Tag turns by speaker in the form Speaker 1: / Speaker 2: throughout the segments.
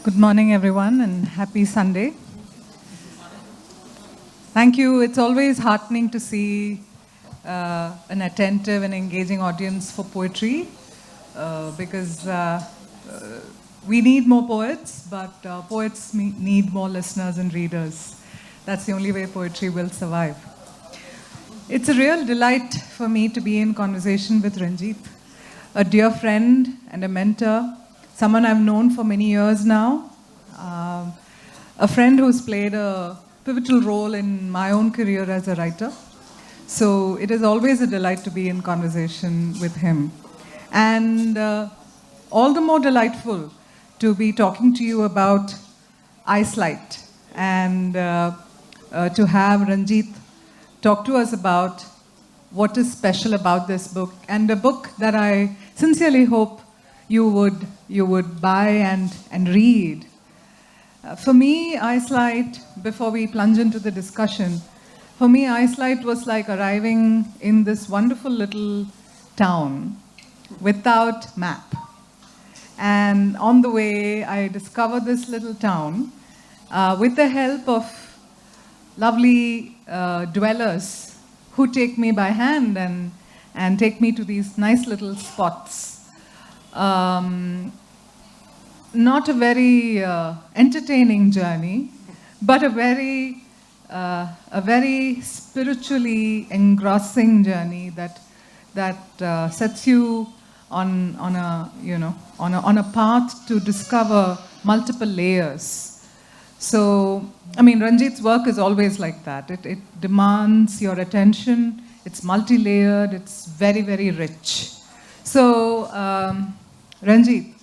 Speaker 1: Good morning, everyone, and happy Sunday. Thank you. It's always heartening to see an attentive and engaging audience for poetry because we need more poets, but poets need more listeners and readers. That's the only way poetry will survive. It's a real delight for me to be in conversation with Ranjit, a dear friend and a mentor, someone I've known for many years now, a friend who's played a pivotal role in my own career as a writer. So it is always a delight to be in conversation with him. And all the more delightful to be talking to you about Icelight and to have Ranjit talk to us about what is special about this book, and a book that I sincerely hope you would buy and read. For me, Icelight, before we plunge into the discussion, for me, Icelight was like arriving in this wonderful little town without map. And on the way, I discovered this little town with the help of lovely dwellers who take me by hand and take me to these nice little spots. Not a very entertaining journey, but a very spiritually engrossing journey that sets you on a path to discover multiple layers. So, I mean, Ranjit's work is always like that. It demands your attention. It's multi-layered. It's very, very rich. So, Ranjit,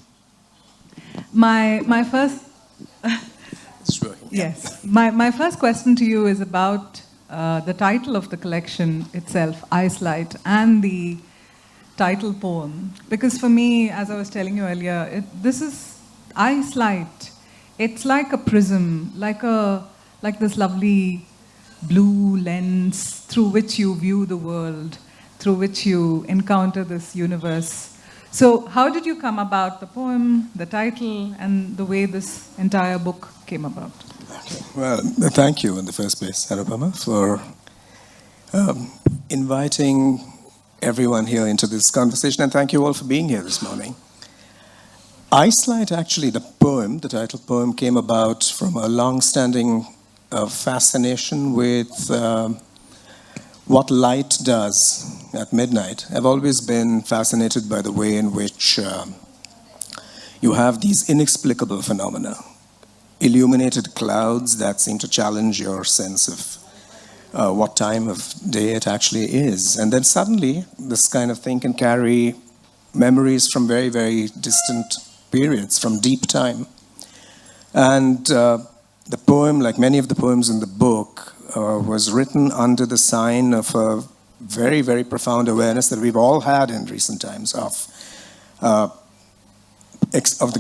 Speaker 1: my first yes, my first question to you is about the title of the collection itself, Icelight, and the title poem. Because for me, as I was telling you earlier, this is Icelight. It's like a prism, like this lovely blue lens through which you view the world, through which you encounter this universe. So how did you come about the poem, the title, and the way this entire book came about?
Speaker 2: Well, thank you in the first place, Anupama, for inviting everyone here into this conversation, and thank you all for being here this morning. Icelight, actually, the poem, the title poem, came about from a long-standing fascination with what light does at midnight. I've always been fascinated by the way in which you have these inexplicable phenomena, illuminated clouds that seem to challenge your sense of what time of day it actually is. And then suddenly, this kind of thing can carry memories from very, very distant periods, from deep time. And the poem, like many of the poems in the book, was written under the sign of a very, very profound awareness that we've all had in recent times of the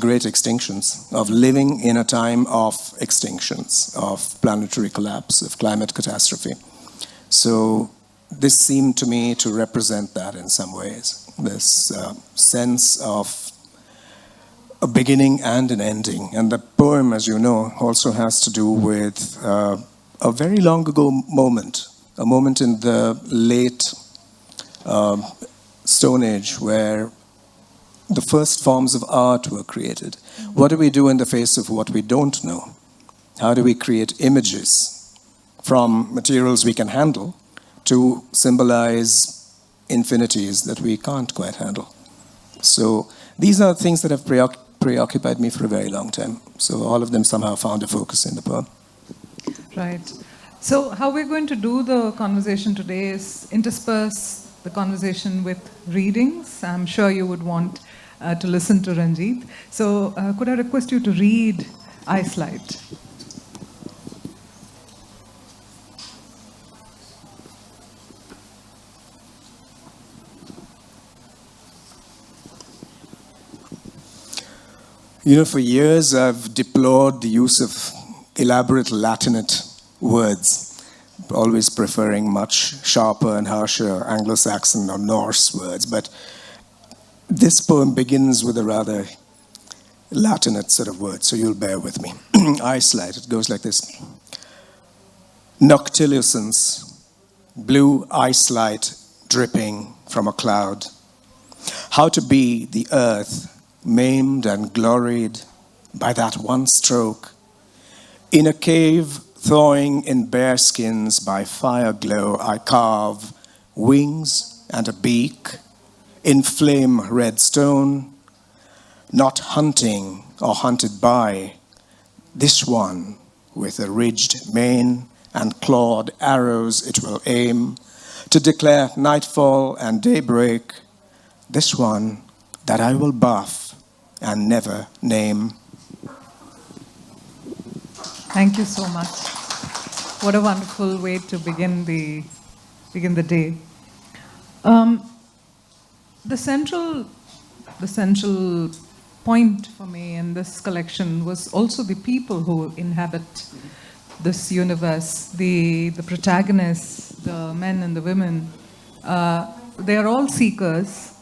Speaker 2: great extinctions, of living in a time of extinctions, of planetary collapse, of climate catastrophe. So this seemed to me to represent that in some ways, this sense of a beginning and an ending. And the poem, as you know, also has to do with a very long ago moment, a moment in the late Stone Age where the first forms of art were created. What do we do in the face of what we don't know? How do we create images from materials we can handle to symbolize infinities that we can't quite handle? So these are things that have preoccupied me for a very long time. So all of them somehow found a focus in the poem.
Speaker 1: Right. So how we're going to do the conversation today is intersperse the conversation with readings. I'm sure you would want to listen to Ranjit. So could I request you to read Icelight?
Speaker 2: You know, for years I've deplored the use of elaborate Latinate words, always preferring much sharper and harsher Anglo-Saxon or Norse words. But this poem begins with a rather Latinate sort of word, so you'll bear with me. Icelight, it goes like this. Noctilucence, blue ice light dripping from a cloud. How to be the earth, maimed and gloried by that one stroke. In a cave, thawing in bear skins by fire glow, I carve wings and a beak in flame red stone, not hunting or hunted by, this one with a ridged mane and clawed arrows it will aim to declare nightfall and daybreak, this one that I will buff and never name.
Speaker 1: Thank you so much. What a wonderful way to begin the day. The central point for me in this collection was also the people who inhabit this universe, the protagonists, the men and the women. They are all seekers,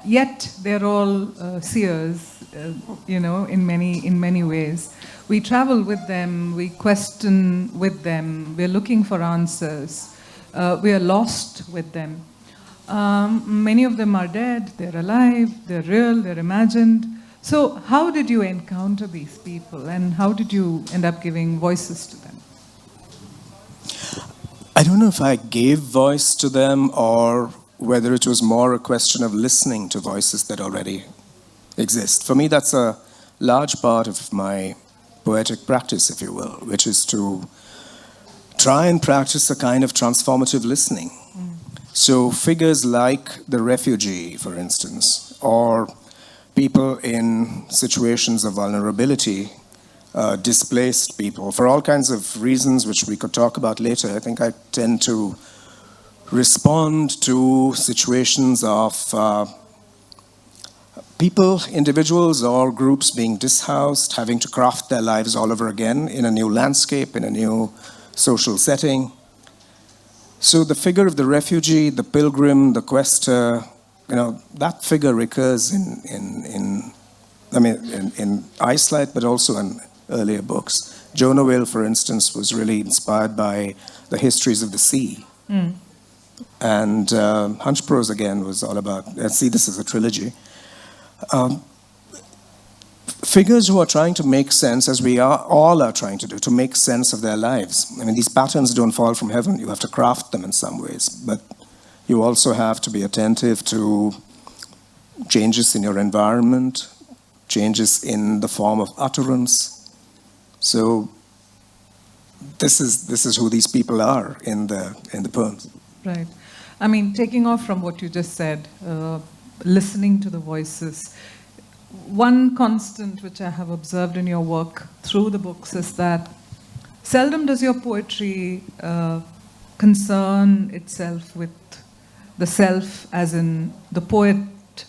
Speaker 1: yet they're all seers, in many ways. We travel with them, we question with them, we're looking for answers, we are lost with them. Many of them are dead, they're alive, they're real, they're imagined. So how did you encounter these people and how did you end up giving voices to them?
Speaker 2: I don't know if I gave voice to them or whether it was more a question of listening to voices that already exist. For me, that's a large part of my poetic practice, if you will, which is to try and practice a kind of transformative listening. So figures like the refugee, for instance, or people in situations of vulnerability, displaced people, for all kinds of reasons which we could talk about later, I think I tend to respond to situations of people, individuals or groups being dishoused, having to craft their lives all over again in a new landscape, in a new social setting. So the figure of the refugee, the pilgrim, the quester, that figure recurs in Icelight, but also in earlier books. Jonah Whale, for instance, was really inspired by the histories of the sea. And Hunch Prose, again, was all about, see, this is a trilogy. Figures who are trying to make sense, as we all are trying to do, to make sense of their lives. I mean, these patterns don't fall from heaven. You have to craft them in some ways. But you also have to be attentive to changes in your environment, changes in the form of utterance. So this is who these people are in the poems.
Speaker 1: Right. I mean, taking off from what you just said, listening to the voices, one constant which I have observed in your work through the books is that seldom does your poetry concern itself with the self as in the poet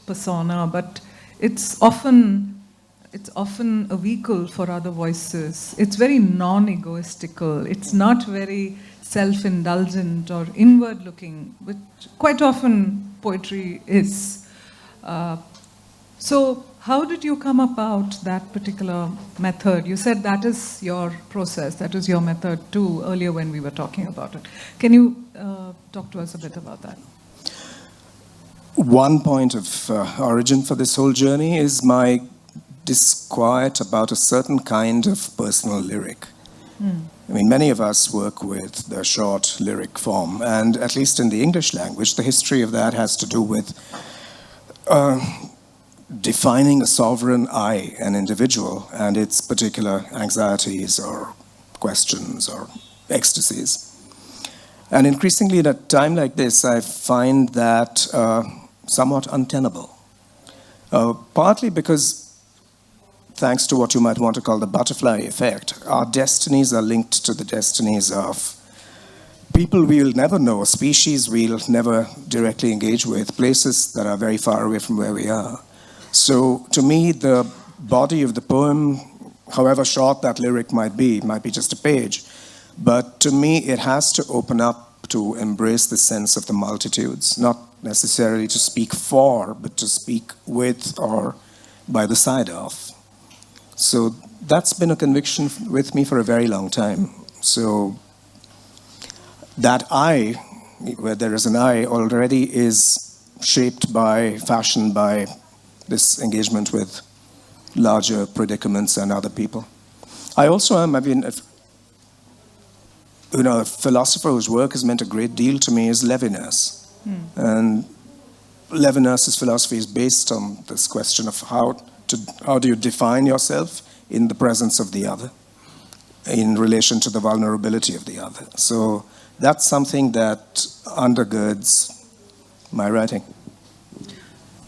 Speaker 1: persona, but it's often a vehicle for other voices. It's very non-egoistical. It's not very self-indulgent or inward-looking, which quite often poetry is. So how did you come about that particular method? You said that is your process, that is your method too, earlier when we were talking about it. Can you talk to us a bit about that?
Speaker 2: One point of origin for this whole journey is my disquiet about a certain kind of personal lyric. I mean, many of us work with the short lyric form, and at least in the English language, the history of that has to do with defining a sovereign I, an individual, and its particular anxieties or questions or ecstasies. And increasingly at a time like this, I find that somewhat untenable. Partly because, thanks to what you might want to call the butterfly effect, our destinies are linked to the destinies of people we'll never know, species we'll never directly engage with, places that are very far away from where we are. So to me, the body of the poem, however short that lyric might be just a page, but to me it has to open up to embrace the sense of the multitudes, not necessarily to speak for, but to speak with or by the side of. So that's been a conviction with me for a very long time. So that I, where there is an I, already is shaped by, fashioned by this engagement with larger predicaments and other people. I also am, a philosopher whose work has meant a great deal to me is Levinas. And Levinas's philosophy is based on this question of how do you define yourself in the presence of the other, in relation to the vulnerability of the other. So that's something that undergirds my writing.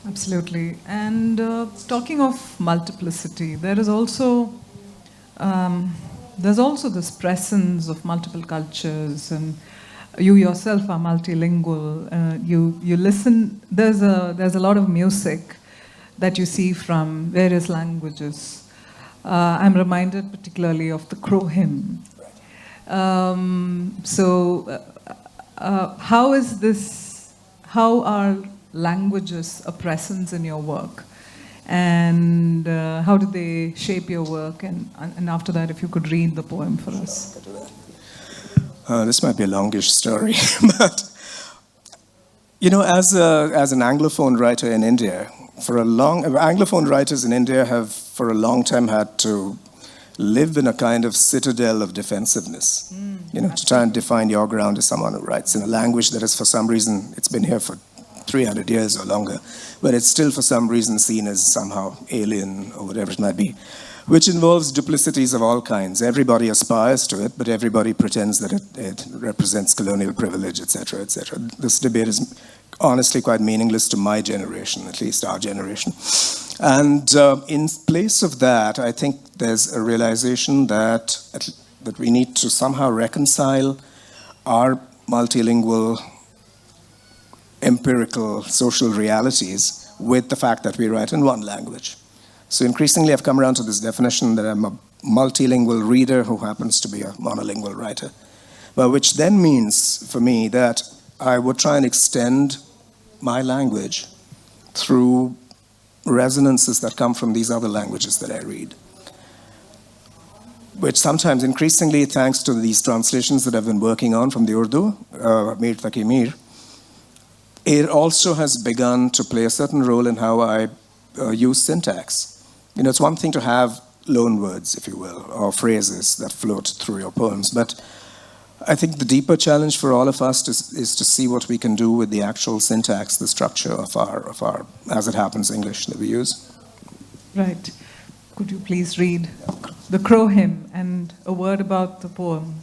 Speaker 1: Absolutely. And talking of multiplicity, there's also this presence of multiple cultures, and you yourself are multilingual. You listen. There's a lot of music that you see from various languages. I'm reminded particularly of the Crow hymn. How are languages a presence in your work? And how did they shape your work? And after that, if you could read the poem for us.
Speaker 2: This might be a longish story, but as an Anglophone writer in India, Anglophone writers in India have for a long time had to live in a kind of citadel of defensiveness, to try and define your ground as someone who writes in a language that is, for some reason, it's been here for 300 years or longer, but it's still for some reason seen as somehow alien or whatever it might be, which involves duplicities of all kinds. Everybody aspires to it, but everybody pretends that it represents colonial privilege, etc., etc. This debate is honestly quite meaningless to my generation, at least our generation. And in place of that, I think there's a realization that we need to somehow reconcile our multilingual empirical social realities with the fact that we write in one language. So increasingly I've come around to this definition that I'm a multilingual reader who happens to be a monolingual writer, but which then means for me that I would try and extend my language through resonances that come from these other languages that I read, which sometimes increasingly, thanks to these translations that I've been working on from the Urdu, Mir Taki Mir, it also has begun to play a certain role in how I use syntax. It's one thing to have loan words, if you will, or phrases that float through your poems, but I think the deeper challenge for all of us is to see what we can do with the actual syntax, the structure of our, as it happens, English that we use.
Speaker 1: Right. Could you please read the Crow hymn and a word about the poem?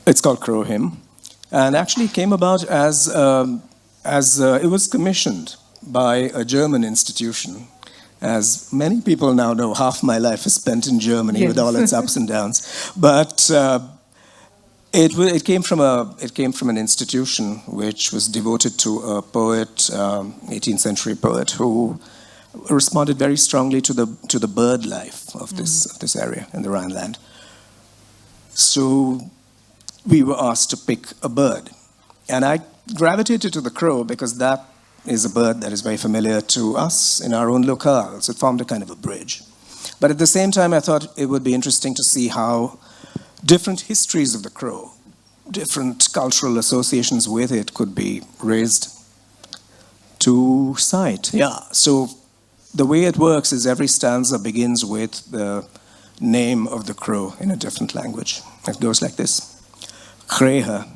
Speaker 2: It's called Crow Hymn, and actually came about as it was commissioned by a German institution. As many people now know, half my life is spent in Germany, yes, with all its ups and downs. But it came from an institution which was devoted to a poet, 18th century poet, who responded very strongly to the bird life of this area in the Rhineland. So we were asked to pick a bird, and I gravitated to the crow because that is a bird that is very familiar to us in our own locales. It formed a kind of a bridge. But at the same time, I thought it would be interesting to see how different histories of the crow, different cultural associations with it could be raised to cite. Yeah, so the way it works is every stanza begins with the name of the crow in a different language. It goes like this. Krehe.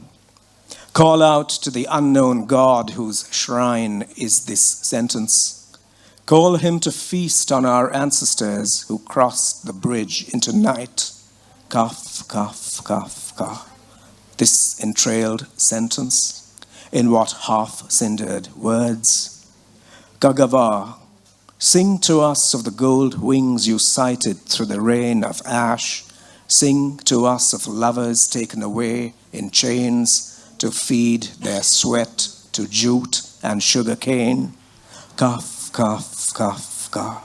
Speaker 2: Call out to the unknown God whose shrine is this sentence. Call him to feast on our ancestors who crossed the bridge into night. Kaf, kaf, kaf, kaf. This entrailed sentence, in what half-cindered words? Gagavar, sing to us of the gold wings you sighted through the rain of ash. Sing to us of lovers taken away in chains to feed their sweat to jute and sugar cane. Kaf, kaf, kaf, kaf.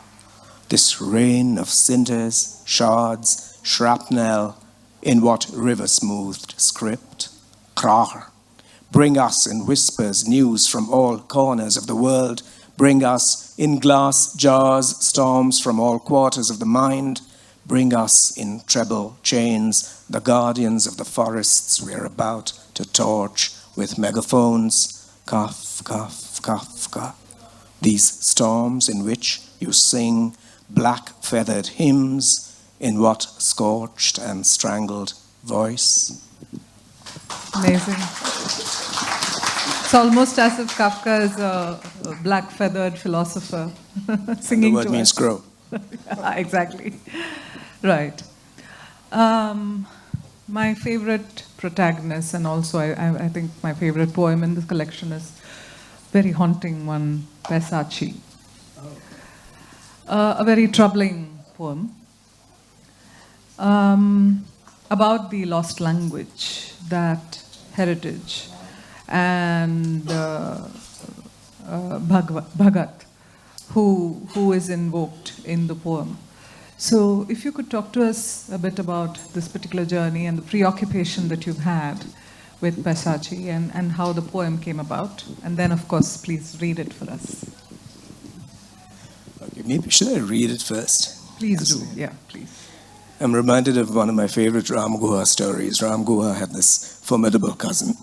Speaker 2: This rain of cinders, shards, shrapnel, in what river-smoothed script? Krah. Bring us in whispers news from all corners of the world. Bring us in glass jars storms from all quarters of the mind. Bring us in treble chains, the guardians of the forests we're about to torch with megaphones. Kaf, kaf, kaf, kaf. These storms in which you sing black-feathered hymns in what scorched and strangled voice.
Speaker 1: Amazing. It's almost as if Kafka is a black-feathered philosopher singing
Speaker 2: the word
Speaker 1: to
Speaker 2: means
Speaker 1: us.
Speaker 2: grow.
Speaker 1: Exactly. Right. My favorite protagonist, and also I think my favorite poem in this collection is very haunting one, Paisachi. A very troubling poem about the lost language, that heritage, and Bhagat, who is invoked in the poem. So if you could talk to us a bit about this particular journey and the preoccupation that you've had with Paisachi and how the poem came about. And then, of course, please read it for us.
Speaker 2: Okay, maybe should I read it first?
Speaker 1: Please do. Yeah, please.
Speaker 2: I'm reminded of one of my favorite Ram Guha stories. Ram Guha had this formidable cousin,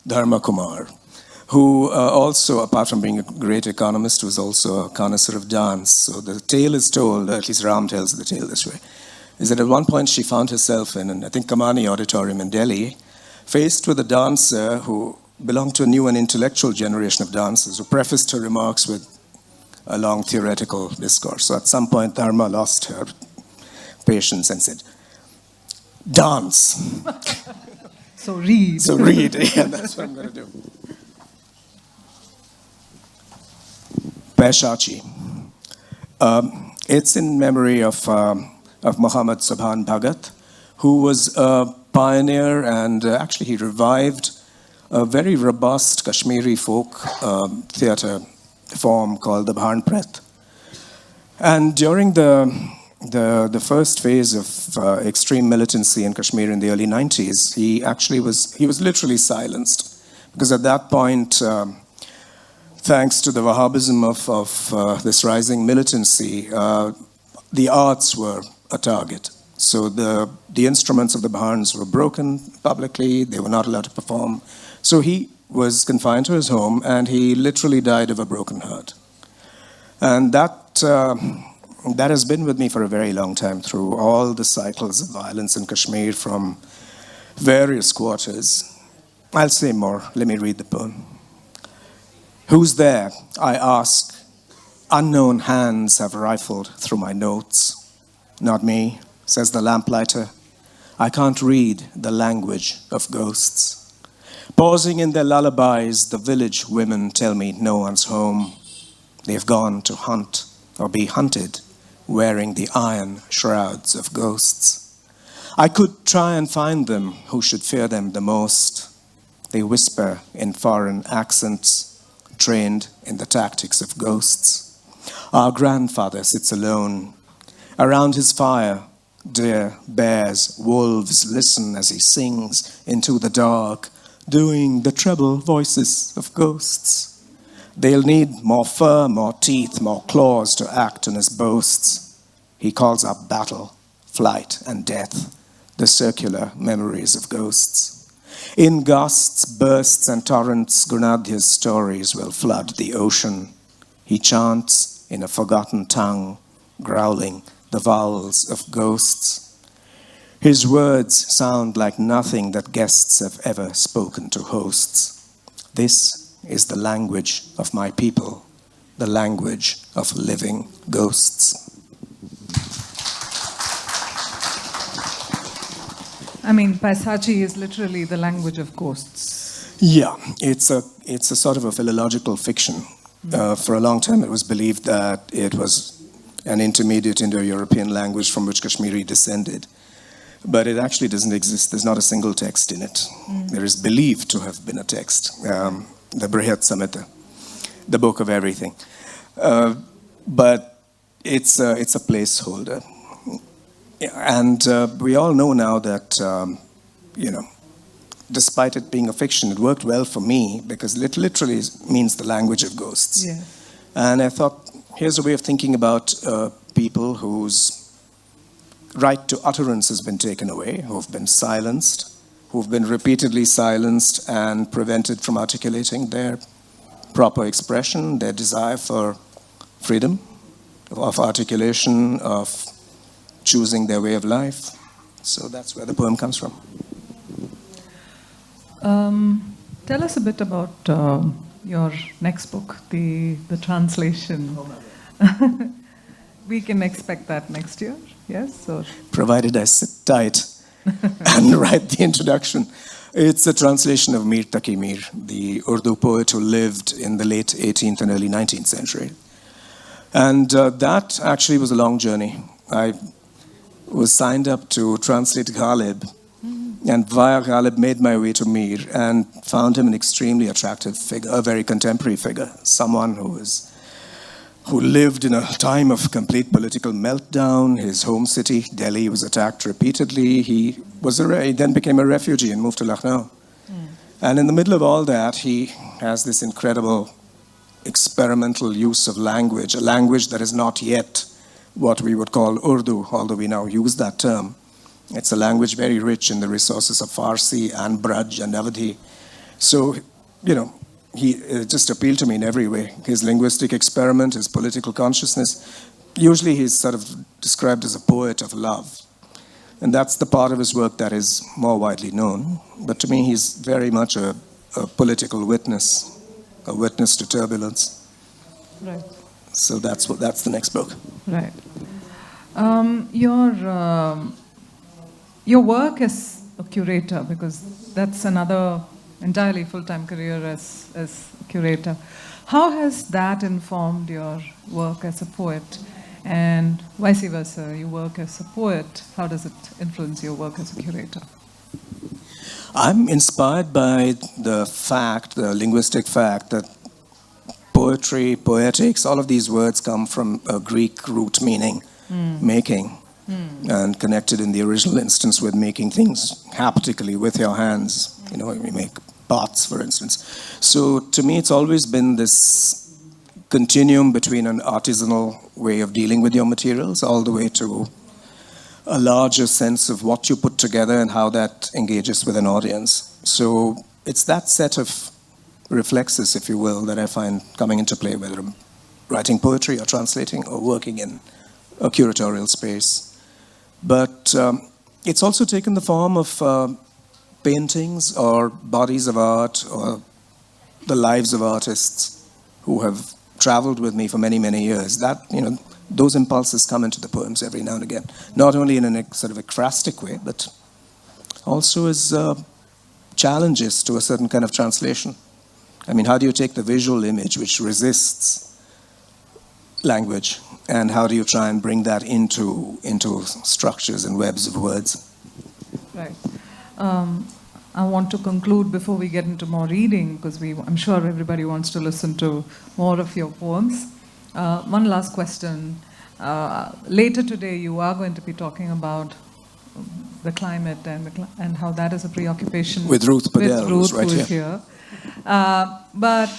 Speaker 2: Dharma Kumar, who also, apart from being a great economist, was also a connoisseur of dance. So the tale is told, at least Ram tells the tale this way, is that at one point she found herself in, I think, Kamani Auditorium in Delhi, faced with a dancer who belonged to a new and intellectual generation of dancers, who prefaced her remarks with a long theoretical discourse. So at some point, Dharma lost her patience and said, "Dance."
Speaker 1: So read.
Speaker 2: So read. Yeah, that's what I'm going to do. Paisachi. It's in memory of Muhammad Subhan Bhagat, who was a pioneer, and actually he revived a very robust Kashmiri folk theatre form called the Bhanpret. And during the first phase of extreme militancy in Kashmir in the early 90s, he was literally silenced, because at that point, thanks to the Wahhabism of this rising militancy, the arts were a target. So the instruments of the Bhans were broken publicly, they were not allowed to perform. So he was confined to his home, and he literally died of a broken heart. And that has been with me for a very long time, through all the cycles of violence in Kashmir from various quarters. I'll say more. Let me read the poem. Who's there? I ask. Unknown hands have rifled through my notes. Not me, says the lamplighter. I can't read the language of ghosts. Pausing in their lullabies, the village women tell me no one's home. They've gone to hunt or be hunted, wearing the iron shrouds of ghosts. I could try and find them who should fear them the most. They whisper in foreign accents, trained in the tactics of ghosts. Our grandfather sits alone. Around his fire, deer, bears, wolves listen as he sings into the dark, doing the treble voices of ghosts. They'll need more fur, more teeth, more claws to act on his boasts. He calls up battle, flight, and death, the circular memories of ghosts. In gusts, bursts, and torrents, Gunadhya's stories will flood the ocean. He chants in a forgotten tongue, growling the vowels of ghosts. His words sound like nothing that guests have ever spoken to hosts. This is the language of my people, the language of living ghosts.
Speaker 1: I mean, Paisachi is literally the language of ghosts.
Speaker 2: Yeah, it's a sort of a philological fiction. For a long time, it was believed that it was an intermediate Indo-European language from which Kashmiri descended. But it actually doesn't exist. There's not a single text in it. There is believed to have been a text, the Brihat Samhita, the book of everything. But it's a placeholder. And we all know now that, despite it being a fiction, it worked well for me because it literally means the language of ghosts.
Speaker 1: Yeah.
Speaker 2: And I thought, here's a way of thinking about people whose right to utterance has been taken away, who've been silenced, who've been repeatedly silenced and prevented from articulating their proper expression, their desire for freedom, of articulation, of choosing their way of life. So that's where the poem comes from.
Speaker 1: Tell us a bit about your next book, the translation. We can expect that next year, yes? Or?
Speaker 2: Provided I sit tight and write the introduction. It's a translation of Mir Taqi Mir, the Urdu poet who lived in the late 18th and early 19th century. And that actually was a long journey. I was signed up to translate Ghalib, and via Ghalib made my way to Mir and found him an extremely attractive figure, a very contemporary figure, someone who lived in a time of complete political meltdown. His home city, Delhi, was attacked repeatedly. He then became a refugee and moved to Lucknow. And in the middle of all that, he has this incredible experimental use of language, a language that is not yet what we would call Urdu, although we now use that term. It's a language very rich in the resources of Farsi and Braj and Awadhi. So, he just appealed to me in every way. His linguistic experiment, his political consciousness. Usually he's sort of described as a poet of love. And that's the part of his work that is more widely known. But to me, he's very much a political witness, a witness to turbulence.
Speaker 1: Right.
Speaker 2: So that's the next book.
Speaker 1: Right. Your work as a curator, because that's another entirely full-time career as a curator. How has that informed your work as a poet? And vice versa, you work as a poet, how does it influence your work as a curator?
Speaker 2: I'm inspired by the linguistic fact that poetry, poetics, all of these words come from a Greek root meaning, making, and connected in the original instance with making things haptically with your hands. We make pots, for instance. So to me, it's always been this continuum between an artisanal way of dealing with your materials all the way to a larger sense of what you put together and how that engages with an audience. So it's that set of reflexes, if you will, that I find coming into play, whether I'm writing poetry or translating or working in a curatorial space. But it's also taken the form of paintings or bodies of art or the lives of artists who have traveled with me for many, many years. Those impulses come into the poems every now and again, not only in a sort of ekphrastic way, but also as challenges to a certain kind of translation. How do you take the visual image which resists language, and how do you try and bring that into structures and webs of words?
Speaker 1: Right. I want to conclude before we get into more reading, because I'm sure everybody wants to listen to more of your poems. One last question. Later today, you are going to be talking about the climate and how that is a preoccupation
Speaker 2: with Ruth Padel,
Speaker 1: who's
Speaker 2: right
Speaker 1: here. But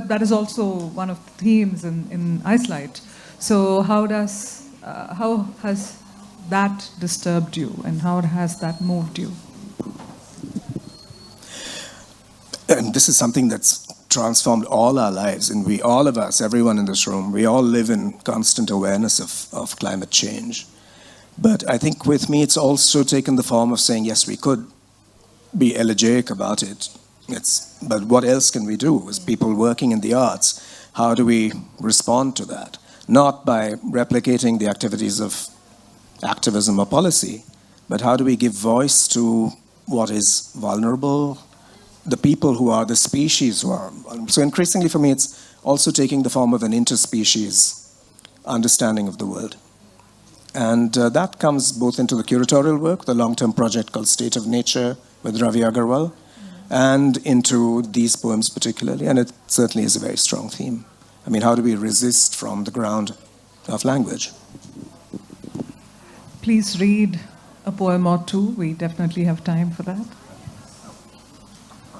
Speaker 1: that is also one of the themes in Icelight. So how has that disturbed you, and how has that moved you?
Speaker 2: And this is something that's transformed all our lives, and all of us, everyone in this room, we all live in constant awareness of climate change. But I think with me, it's also taken the form of saying, yes, we could be elegiac about it. But what else can we do as people working in the arts? How do we respond to that? Not by replicating the activities of activism or policy, but how do we give voice to what is vulnerable, the people who are the species who are vulnerable. So increasingly for me, it's also taking the form of an interspecies understanding of the world. And that comes both into the curatorial work, the long-term project called State of Nature with Ravi Agarwal, and into these poems particularly, and it certainly is a very strong theme. How do we resist from the ground of language?
Speaker 1: Please read a poem or two. We definitely have time for that.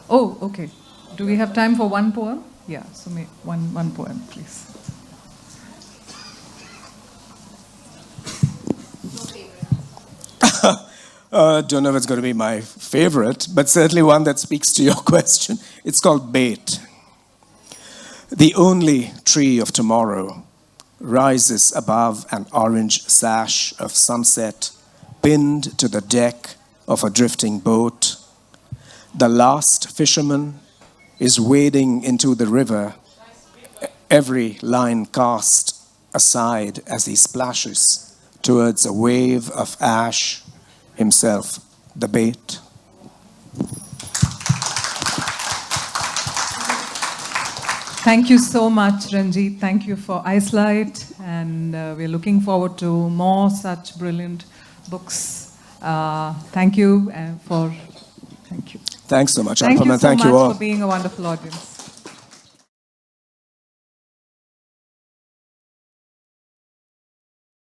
Speaker 1: Oh, okay. Do we have time for one poem? Yeah, so one poem, please.
Speaker 2: Don't know if it's going to be my favorite, but certainly one that speaks to your question. It's called Bait. The only tree of tomorrow rises above an orange sash of sunset, pinned to the deck of a drifting boat. The last fisherman is wading into the river, every line cast aside as he splashes towards a wave of ash, himself the bait.
Speaker 1: Thank you so much, Ranjit. Thank you for Icelight, and we're looking forward to more such brilliant books. Thank you. Thank you.
Speaker 2: Thanks so much,
Speaker 1: Thank you
Speaker 2: Anupama.
Speaker 1: so
Speaker 2: Thank
Speaker 1: much
Speaker 2: you all.
Speaker 1: for being a wonderful audience.